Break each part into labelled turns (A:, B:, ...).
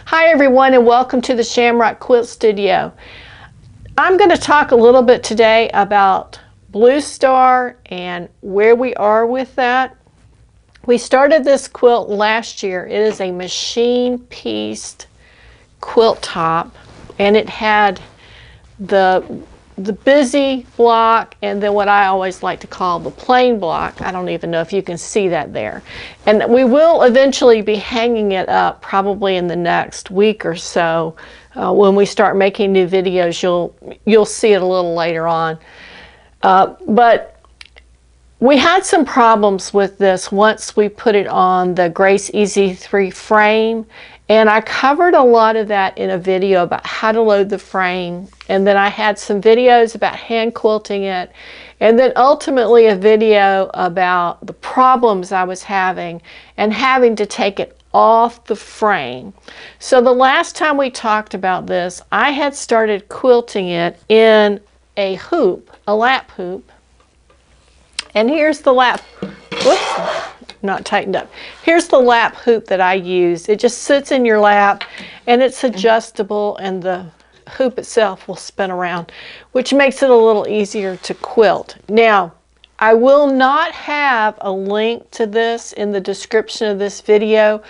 A: Hi everyone, and welcome to the Shamrock Quilt Studio. I'm going to talk a little bit today about Blue Star and where we are with that. We started this quilt last year. It is a machine-pieced quilt top, and it had the busy block and then what I always like to call the plain block. I don't even know if you can see that there. And we will eventually be hanging it up probably in the next week or so. When we start making new videos, you'll see it a little later on. But we had some problems with this once we put it on the Grace Easy 3 frame, and I covered a lot of that in a video about how to load the frame, and then I had some videos about hand quilting it, and then ultimately a video about the problems I was having and having to take it off the frame. So the last time we talked about this, I had started quilting it in a hoop, a lap hoop. And here's the lap, whoops, not tightened up. Here's the lap hoop that I use. It just sits in your lap and it's adjustable, and the hoop itself will spin around, which makes it a little easier to quilt. Now, I will not have a link to this in the description of this video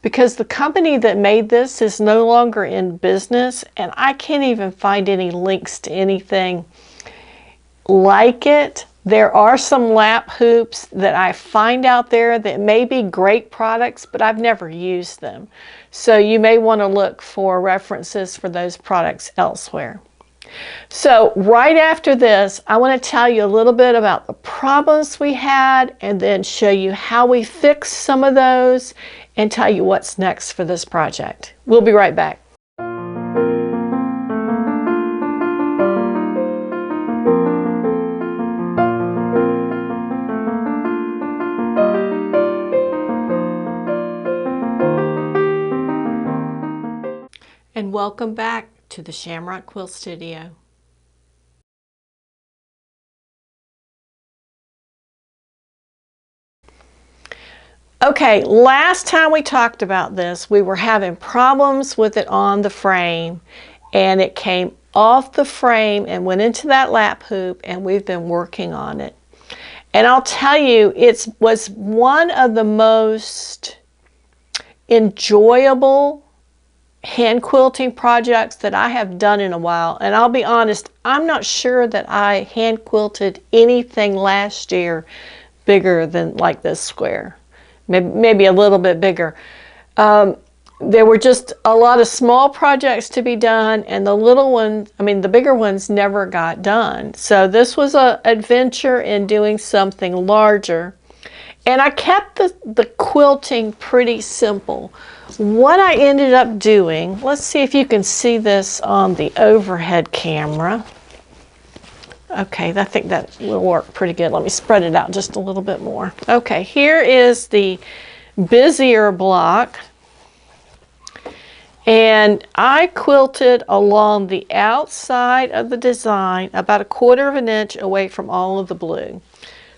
A: because the company that made this is no longer in business, and I can't even find any links to anything like it. There are some lap hoops that I find out there that may be great products, but I've never used them. So you may want to look for references for those products elsewhere. So right after this, I want to tell you a little bit about the problems we had and then show you how we fixed some of those and tell you what's next for this project. We'll be right back. And welcome back to the Shamrock Quilt Studio. Okay, last time we talked about this, we were having problems with it on the frame, and it came off the frame and went into that lap hoop, and we've been working on it. And I'll tell you, it was one of the most enjoyable hand quilting projects that I have done in a while. And I'll be honest, I'm not sure that I hand quilted anything last year bigger than like this square. Maybe a little bit bigger. There were just a lot of small projects to be done, and the little ones, the bigger ones never got done. So this was an adventure in doing something larger. And I kept the quilting pretty simple. What I ended up doing, let's see if you can see this on the overhead camera. Okay, I think that will work pretty good. Let me spread it out just a little bit more. Okay, here is the busier block. And I quilted along the outside of the design about 1/4 of an inch away from all of the blue.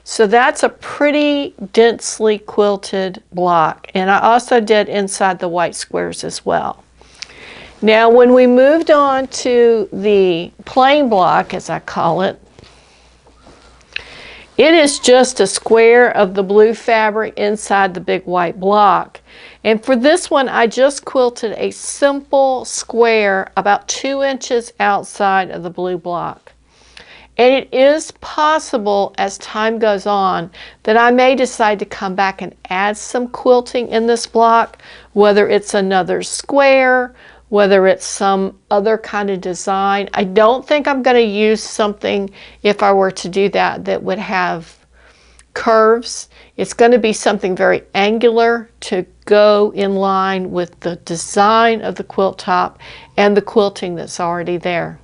A: So that's a pretty densely quilted block. And I also did inside the white squares as well. Now when we moved on to the plain block, as I call it, it is just a square of the blue fabric inside the big white block. And for this one, I just quilted a simple square about 2 inches outside of the blue block. And it is possible as time goes on that I may decide to come back and add some quilting in this block, whether it's another square, whether it's some other kind of design. I don't think I'm going to use something, if I were to do that, that would have curves. It's going to be something very angular to go in line with the design of the quilt top and the quilting that's already there.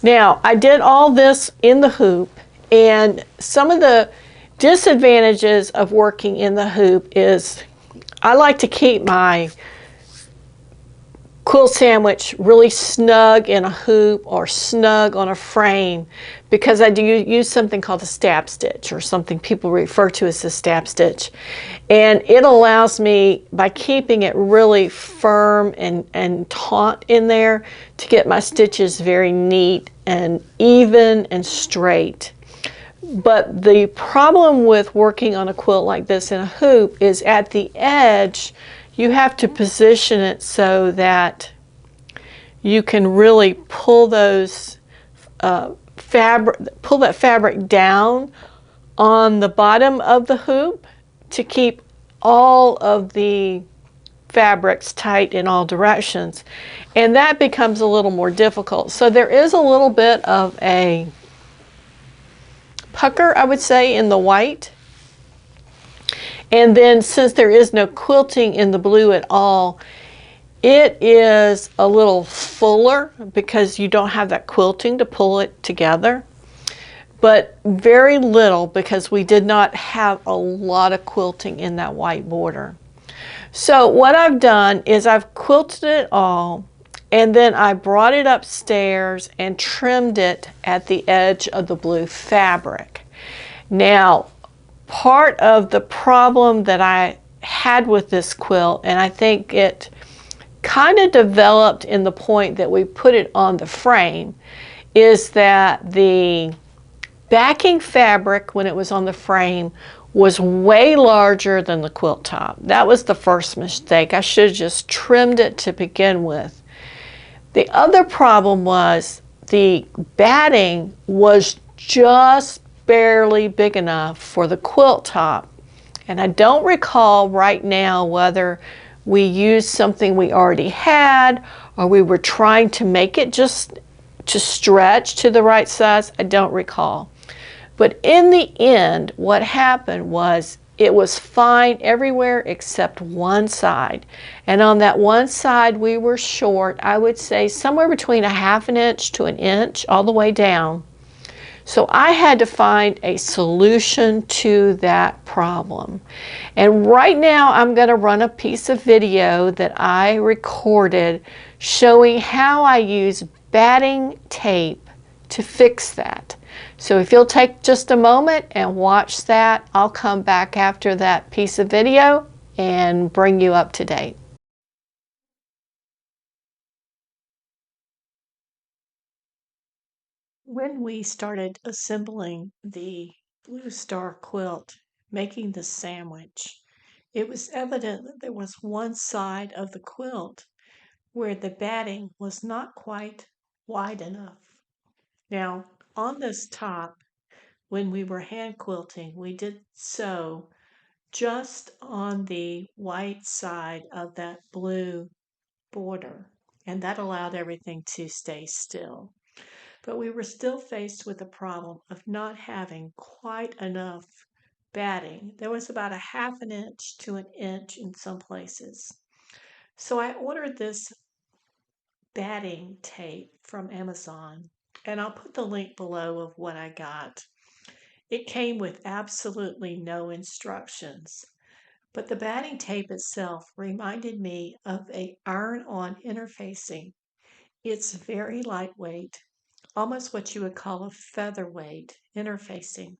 A: Now, I did all this in the hoop, and some of the disadvantages of working in the hoop is I like to keep my quilt sandwich really snug in a hoop or snug on a frame, because I do use something called a stab stitch, or something people refer to as a stab stitch. And it allows me, by keeping it really firm and taut in there, to get my stitches very neat and even and straight. But the problem with working on a quilt like this in a hoop is at the edge, you have to position it so that you can really pull those pull that fabric down on the bottom of the hoop to keep all of the fabrics tight in all directions. And that becomes a little more difficult. So there is a little bit of a pucker, I would say, in the white. And then since there is no quilting in the blue at all, it is a little fuller because you don't have that quilting to pull it together. But very little, because we did not have a lot of quilting in that white border. So what I've done is I've quilted it all, and then I brought it upstairs and trimmed it at the edge of the blue fabric. Now, part of the problem that I had with this quilt, and I think it kind of developed in the point that we put it on the frame, is that the backing fabric, when it was on the frame, was way larger than the quilt top. That was the first mistake. I should have just trimmed it to begin with. The other problem was the batting was just barely big enough for the quilt top. And I don't recall right now whether we used something we already had or we were trying to make it just to stretch to the right size. I don't recall. But in the end, what happened was it was fine everywhere except one side. And on that one side, we were short, I would say somewhere between a half an inch to an inch all the way down. So I had to find a solution to that problem. And right now I'm going to run a piece of video that I recorded showing how I use batting tape to fix that. So if you'll take just a moment and watch that, I'll come back after that piece of video and bring you up to date. When we started assembling the Blue Star Quilt, making the sandwich, it was evident that there was one side of the quilt where the batting was not quite wide enough. Now, on this top, when we were hand quilting, we did so just on the white side of that blue border, and that allowed everything to stay still. But we were still faced with the problem of not having quite enough batting. There was about a half an inch to an inch in some places. So I ordered this batting tape from Amazon, and I'll put the link below of what I got. It came with absolutely no instructions, but the batting tape itself reminded me of a iron-on interfacing. It's very lightweight, almost what you would call a featherweight interfacing.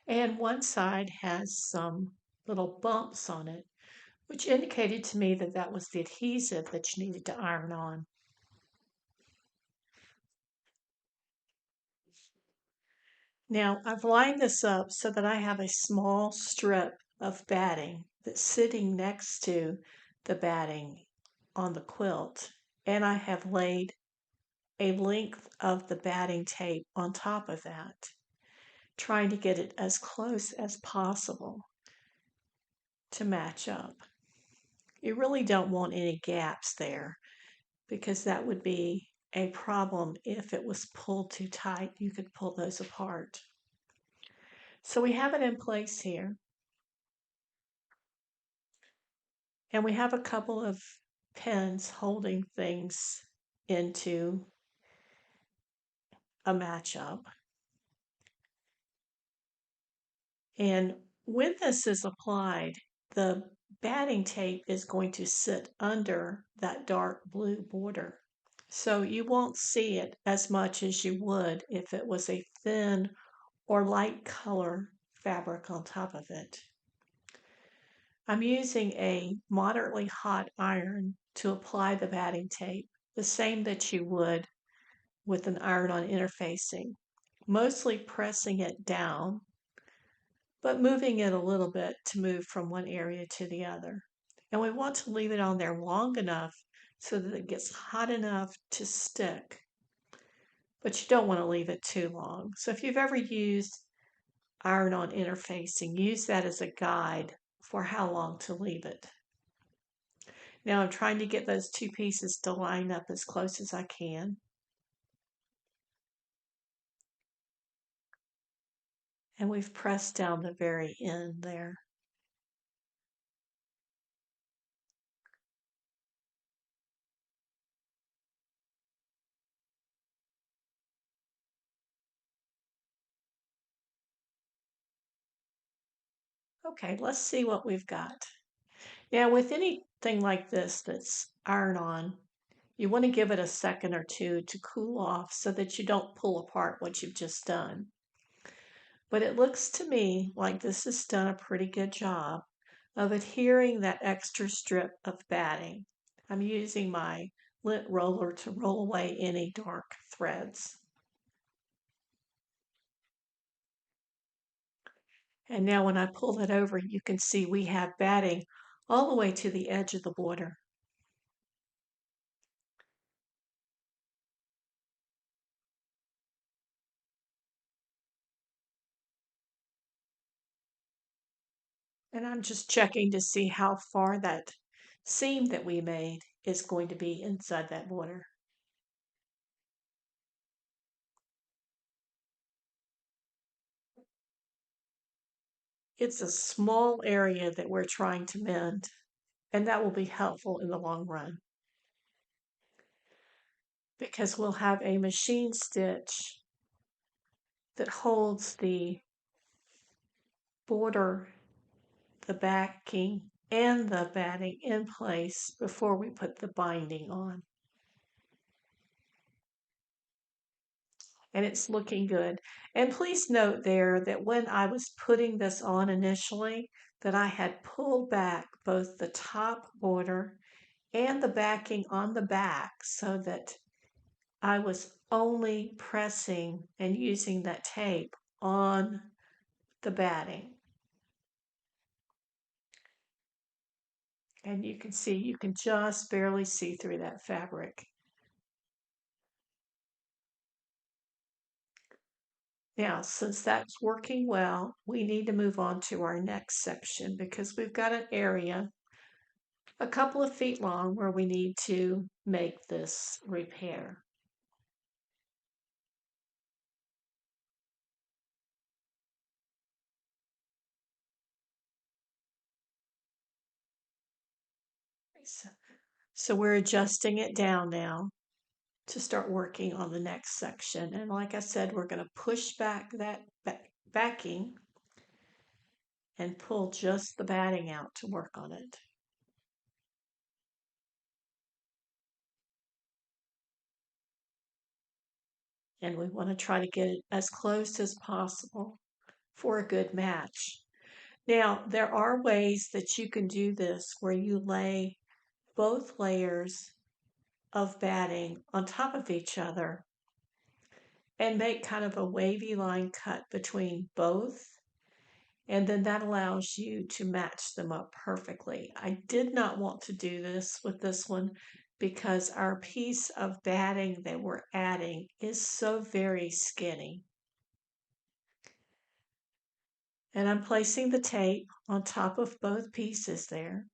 A: And one side has some little bumps on it, which indicated to me that that was the adhesive that you needed to iron on. Now, I've lined this up so that I have a small strip of batting that's sitting next to the batting on the quilt, and I have laid a length of the batting tape on top of that, trying to get it as close as possible to match up. You really don't want any gaps there, because that would be a problem if it was pulled too tight. You could pull those apart. So we have it in place here. And we have a couple of pins holding things into a matchup. And when this is applied, the batting tape is going to sit under that dark blue border. So you won't see it as much as you would if it was a thin or light color fabric on top of it. I'm using a moderately hot iron to apply the batting tape, the same that you would with an iron-on interfacing, mostly pressing it down, but moving it a little bit to move from one area to the other. And we want to leave it on there long enough so that it gets hot enough to stick, but you don't want to leave it too long. So if you've ever used iron-on interfacing, use that as a guide for how long to leave it. Now I'm trying to get those two pieces to line up as close as I can. And we've pressed down the very end there. Okay, let's see what we've got. Now with anything like this that's iron-on, you want to give it a second or two to cool off so that you don't pull apart what you've just done. But it looks to me like this has done a pretty good job of adhering that extra strip of batting. I'm using my lint roller to roll away any dark threads. And now when I pull that over, you can see we have batting all the way to the edge of the border. And I'm just checking to see how far that seam that we made is going to be inside that border. It's a small area that we're trying to mend, and that will be helpful in the long run because we'll have a machine stitch that holds the border, the backing, and the batting in place before we put the binding on. And it's looking good. And please note there that when I was putting this on initially, that I had pulled back both the top border and the backing on the back so that I was only pressing and using that tape on the batting. And you can see, you can just barely see through that fabric. Now, since that's working well, we need to move on to our next section because we've got an area a couple of feet long where we need to make this repair. So we're adjusting it down now to start working on the next section. And like I said, we're going to push back that backing and pull just the batting out to work on it. And we want to try to get it as close as possible for a good match. Now, there are ways that you can do this where you lay both layers of batting on top of each other and make kind of a wavy line cut between both. And then that allows you to match them up perfectly. I did not want to do this with this one because our piece of batting that we're adding is so very skinny. And I'm placing the tape on top of both pieces there.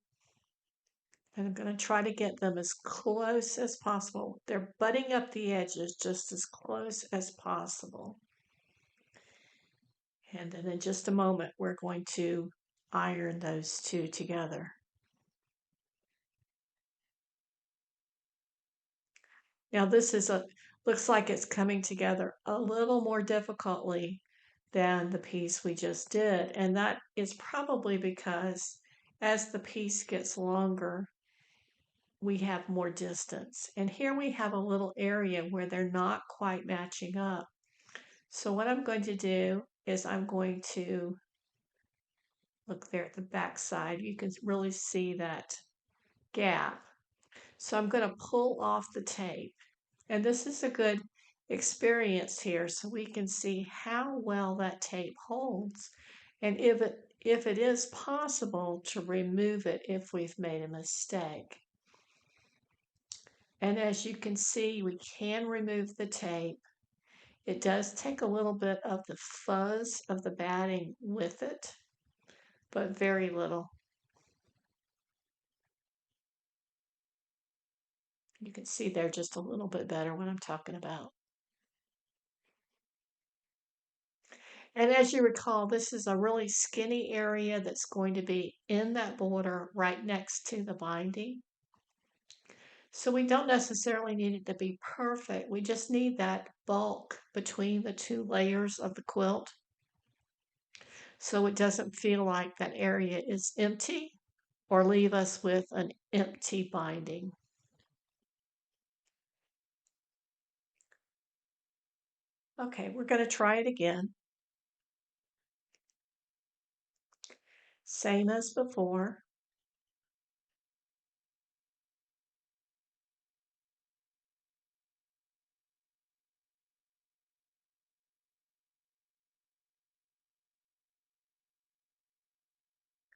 A: And I'm going to try to get them as close as possible. They're butting up the edges just as close as possible. And then in just a moment, we're going to iron those two together. Now this looks like it's coming together a little more difficultly than the piece we just did. And that is probably because as the piece gets longer, we have more distance. And here we have a little area where they're not quite matching up. So what I'm going to do is I'm going to look there at the back side. You can really see that gap. So I'm going to pull off the tape. And this is a good experience here so we can see how well that tape holds and if it is possible to remove it if we've made a mistake. And as you can see, we can remove the tape. It does take a little bit of the fuzz of the batting with it, but very little. You can see there just a little bit better what I'm talking about. And as you recall, this is a really skinny area that's going to be in that border right next to the binding. So we don't necessarily need it to be perfect. We just need that bulk between the two layers of the quilt so it doesn't feel like that area is empty or leave us with an empty binding. Okay, we're going to try it again. Same as before.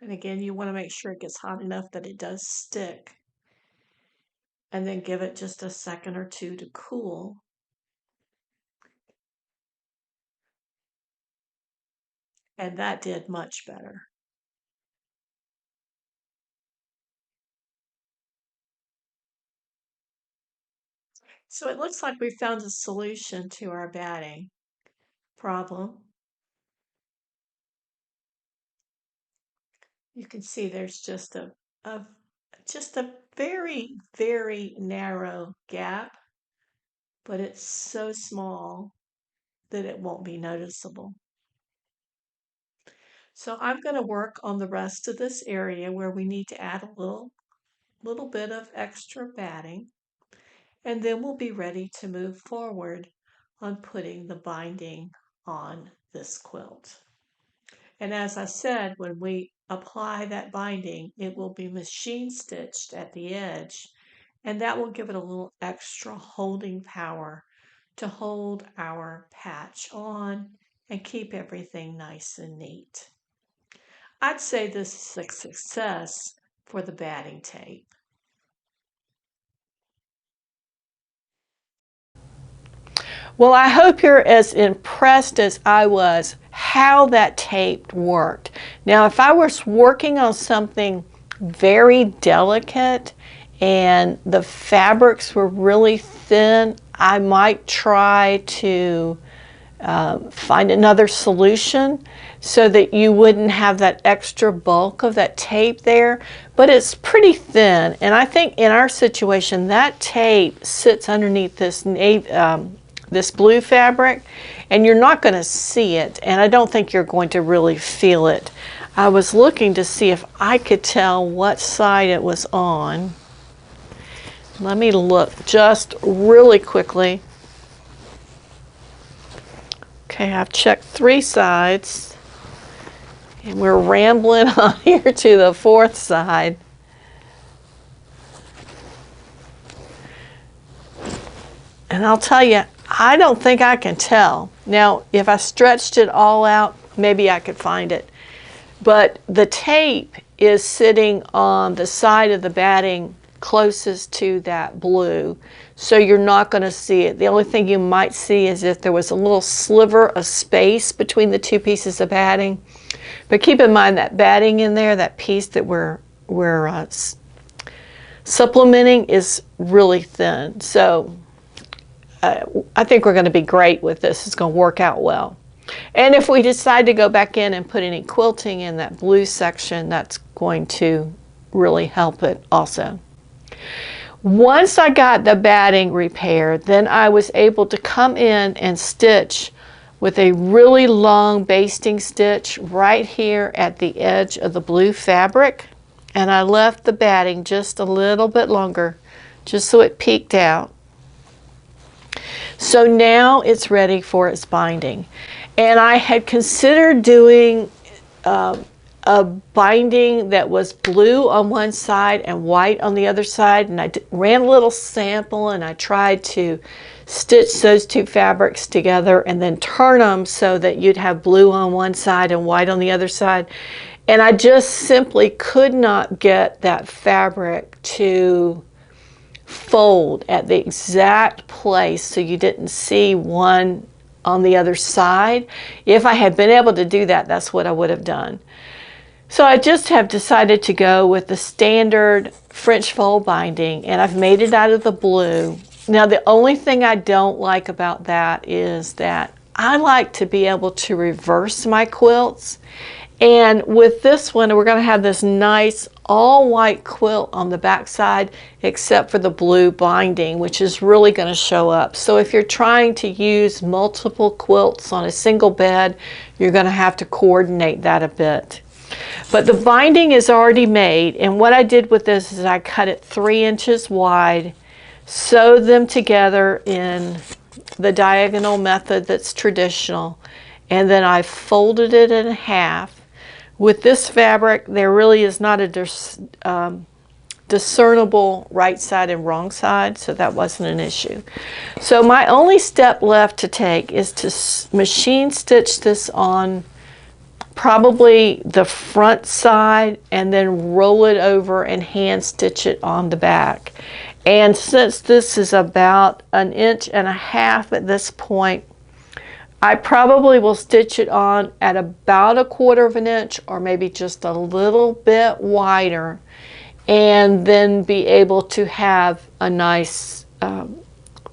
A: And again, you want to make sure it gets hot enough that it does stick. And then give it just a second or two to cool. And that did much better. So it looks like we found a solution to our batting problem. You can see there's just a very, very narrow gap, but it's so small that it won't be noticeable. So I'm going to work on the rest of this area where we need to add a little bit of extra batting, and then we'll be ready to move forward on putting the binding on this quilt. And as I said, when we apply that binding, it will be machine stitched at the edge, and that will give it a little extra holding power to hold our patch on and keep everything nice and neat. I'd say this is a success for the batting tape. Well, I hope you're as impressed as I was how that tape worked. Now, if I was working on something very delicate and the fabrics were really thin, I might try to find another solution so that you wouldn't have that extra bulk of that tape there. But it's pretty thin, and I think in our situation that tape sits underneath this this blue fabric, and you're not going to see it, and I don't think you're going to really feel it. I was looking to see if I could tell what side it was on. Let me look just really quickly. Okay, I've checked 3 sides, and we're rambling on here to the 4th side. And I'll tell you, I don't think I can tell. Now, if I stretched it all out, maybe I could find it. But the tape is sitting on the side of the batting closest to that blue, so you're not going to see it. The only thing you might see is if there was a little sliver of space between the 2 pieces of batting. But keep in mind that batting in there, that piece that we're supplementing, is really thin. So I think we're going to be great with this. It's going to work out well. And if we decide to go back in and put any quilting in that blue section, that's going to really help it also. Once I got the batting repaired, then I was able to come in and stitch with a really long basting stitch right here at the edge of the blue fabric. and I left the batting just a little bit longer, just so it peeked out. So now it's ready for its binding. And I had considered doing a binding that was blue on one side and white on the other side, and I ran a little sample and I tried to stitch those two fabrics together and then turn them so that you'd have blue on one side and white on the other side. And I just simply could not get that fabric to fold at the exact place so you didn't see one on the other side. If I had been able to do that, that's what I would have done. So I just have decided to go with the standard French fold binding, and I've made it out of the blue. Now the only thing I don't like about that is that I like to be able to reverse my quilts. And with this one, we're going to have this nice all white quilt on the back side, except for the blue binding, which is really going to show up. So if you're trying to use multiple quilts on a single bed, you're going to have to coordinate that a bit. But the binding is already made, and what I did with this is I cut it 3 inches wide, sewed them together in the diagonal method that's traditional, and then I folded it in half. With this fabric, there really is not a discernible right side and wrong side, so that wasn't an issue. So my only step left to take is to machine stitch this on probably the front side and then roll it over and hand stitch it on the back. And since this is about 1.5 inches at this point, I probably will stitch it on at about 1/4 inch or maybe just a little bit wider, and then be able to have a nice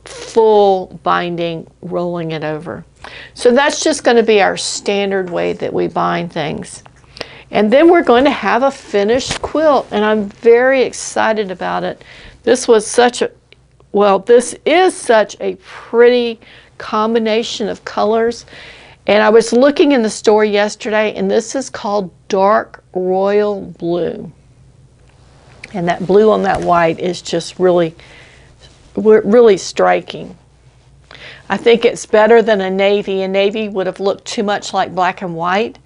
A: full binding rolling it over. So that's just going to be our standard way that we bind things. And then we're going to have a finished quilt, and I'm very excited about it. This was such a, well, this is such a pretty combination of colors. And I was looking in the store yesterday, and this is called dark royal blue. And that blue on that white is just really, really striking. I think it's better than a navy. A navy would have looked too much like black and white.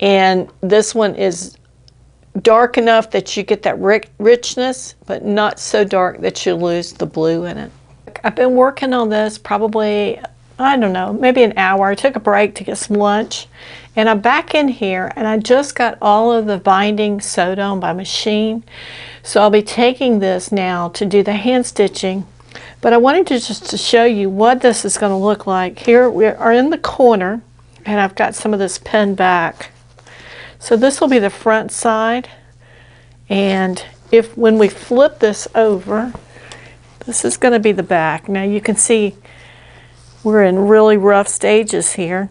A: And this one is dark enough that you get that richness, but not so dark that you lose the blue in it. I've been working on this probably, I don't know, maybe an hour. I took a break to get some lunch, and I'm back in here, and I just got all of the binding sewed on by machine. So I'll be taking this now to do the hand stitching. But I wanted to just to show you what this is going to look like. Here we are in the corner, and I've got some of this pinned back. So this will be the front side, and when we flip this over, this is going to be the back. Now you can see we're in really rough stages here,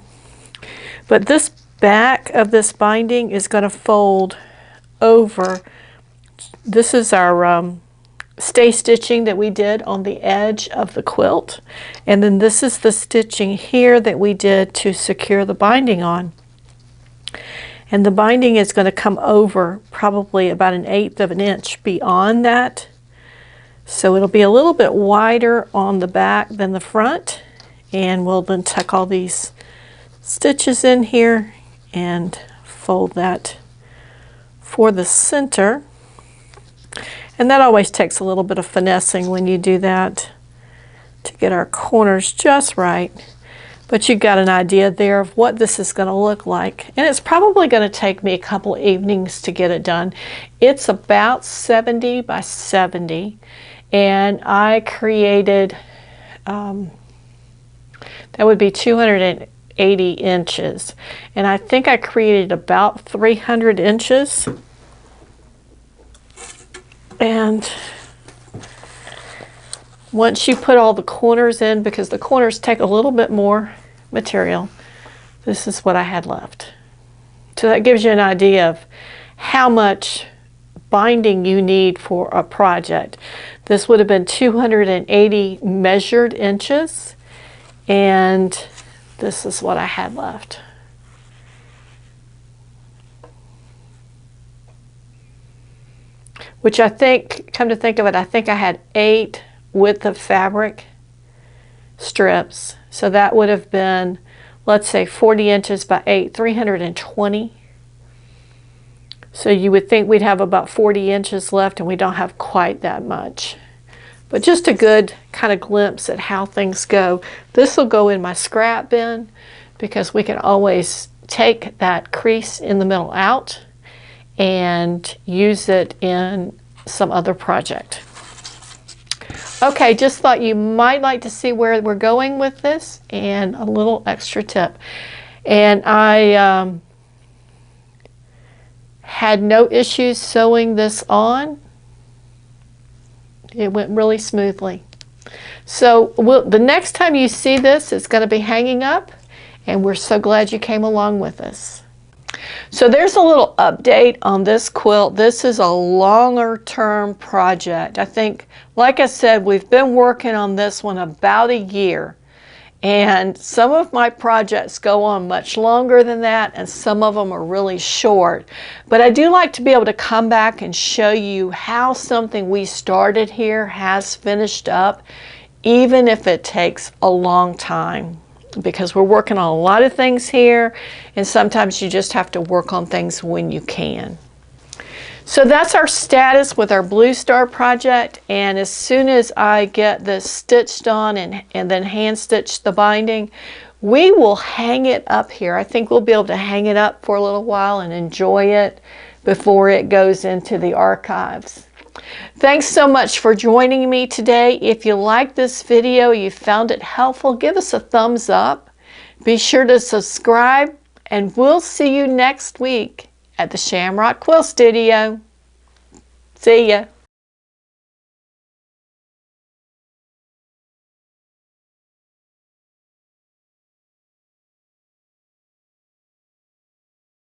A: but this back of this binding is going to fold over. This is our stay stitching that we did on the edge of the quilt, and then this is the stitching here that we did to secure the binding on. And the binding is going to come over probably about 1/8 inch beyond that. So it'll be a little bit wider on the back than the front, and we'll then tuck all these stitches in here and fold that for the center. And that always takes a little bit of finessing when you do that to get our corners just right. But you've got an idea there of what this is going to look like. And it's probably going to take me a couple evenings to get it done. It's about 70 by 70. And I created, that would be 280 inches. And I think I created about 300 inches. And once you put all the corners in, because the corners take a little bit more material, this is what I had left. So that gives you an idea of how much binding you need for a project. This would have been 280 measured inches, and this is what I had left. which I think, come to think of it, I think I had 8 width of fabric strips. So that would have been, let's say 40 inches by 8, 320. So you would think we'd have about 40 inches left, and we don't have quite that much. But just a good kind of glimpse at how things go. This will go in my scrap bin because we can always take that crease in the middle out and use it in some other project. Okay, just thought you might like to see where we're going with this and a little extra tip. And I had no issues sewing this on. It went really smoothly. So the next time you see this, it's going to be hanging up, and we're so glad you came along with us. So there's a little update on this quilt. This is a longer term project. I think, like I said, we've been working on this one about a year. And some of my projects go on much longer than that, and some of them are really short. But I do like to be able to come back and show you how something we started here has finished up, even if it takes a long time. Because we're working on a lot of things here, and sometimes you just have to work on things when you can. So that's our status with our Blue Star project, and as soon as I get this stitched on and then hand stitch the binding, we will hang it up here. I think we'll be able to hang it up for a little while and enjoy it before it goes into the archives. Thanks so much for joining me today. If you liked this video, you found it helpful, give us a thumbs up. Be sure to subscribe, and we'll see you next week at the Shamrock Quilt Studio. See ya.